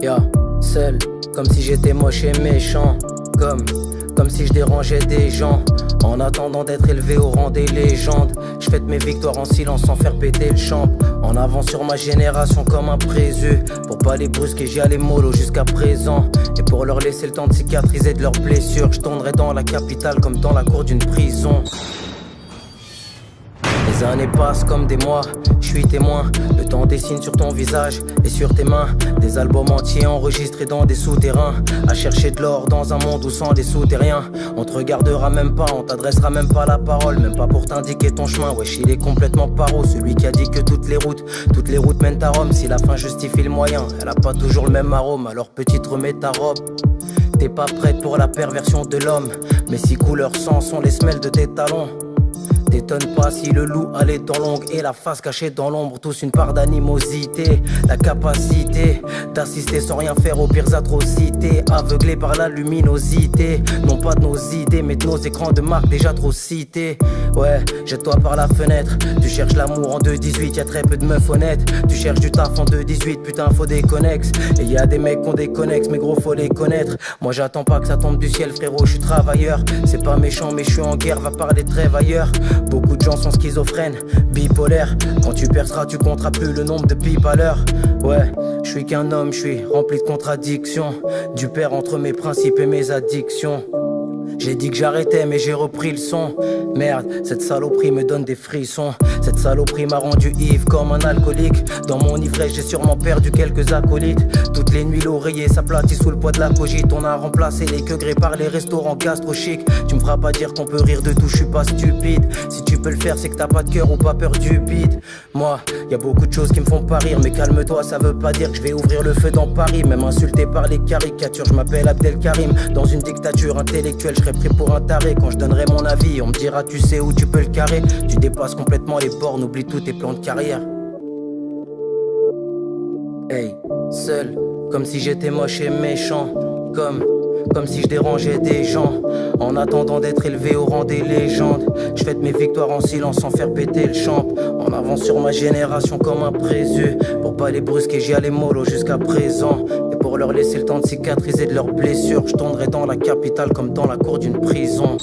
Yeah, seul, comme si j'étais moche et méchant. Comme si je dérangeais des gens. En attendant d'être élevé au rang des légendes, je fête mes victoires en silence sans faire péter le champ. En avant sur ma génération comme un présu. Pour pas les brusquer, j'y allais mollo jusqu'à présent. Et pour leur laisser le temps de cicatriser de leurs blessures, je tournerai dans la capitale comme dans la cour d'une prison. Les années passent comme des mois, je suis témoin. Le temps dessine sur ton visage et sur tes mains des albums entiers enregistrés dans des souterrains. À chercher de l'or dans un monde où sans des sous t'es rien. On te regardera même pas, on t'adressera même pas la parole. Même pas pour t'indiquer ton chemin, wesh il est complètement paro. Celui qui a dit que toutes les routes mènent à Rome. Si la fin justifie le moyen, elle a pas toujours le même arôme. Alors petite remets ta robe. T'es pas prête pour la perversion de l'homme. Mais si couleur sang sont les semelles de tes talons. T'étonne pas si le loup allait dans l'ombre et la face cachée dans l'ombre. Tous une part d'animosité, la capacité d'assister sans rien faire aux pires atrocités. Aveuglés par la luminosité, non pas de nos idées mais de nos écrans de marque déjà trop cités. Ouais, jette-toi par la fenêtre. Tu cherches l'amour en 2-18, y'a très peu de meufs honnêtes. Tu cherches du taf en 2-18, putain faut des connexes. Et y a des mecs qui ont des connexes, mais gros faut les connaître. Moi j'attends pas que ça tombe du ciel frérot, je suis travailleur. C'est pas méchant mais je suis en guerre, va parler de trêve ailleurs. Beaucoup de gens sont schizophrènes, bipolaires. Quand tu perceras, tu compteras plus le nombre de pipes à l'heure. Ouais, je suis qu'un homme, je suis rempli de contradictions. Du père entre mes principes et mes addictions. J'ai dit que j'arrêtais mais j'ai repris le son. Merde, cette saloperie me donne des frissons. Cette saloperie m'a rendu ivre comme un alcoolique. Dans mon ivresse j'ai sûrement perdu quelques acolytes. Toutes les nuits l'oreiller s'aplatit sous le poids de la cogite. On a remplacé les queugrés par les restaurants gastro chic. Tu me feras pas dire qu'on peut rire de tout, je suis pas stupide. Si tu peux le faire c'est que t'as pas de cœur ou pas peur du bide. Moi, y a beaucoup de choses qui me font pas rire. Mais calme-toi, ça veut pas dire que je vais ouvrir le feu dans Paris. Même insulté par les caricatures, je m'appelle Abdelkarim. Dans une dictature intellectuelle, je serai pris pour un taré. Quand je donnerai mon avis, on me dira tu sais où tu peux le carrer. Tu dépasses complètement les bornes, oublie tous tes plans de carrière. Hey, seul, comme si j'étais moche et méchant. Comme si je dérangeais des gens. En attendant d'être élevé au rang des légendes, je fête mes victoires en silence sans faire péter le champ. En avant sur ma génération comme un présu. Pour pas les brusquer, j'y allais mollo jusqu'à présent. Et pour leur laisser le temps de cicatriser de leurs blessures, je tournerai dans la capitale comme dans la cour d'une prison.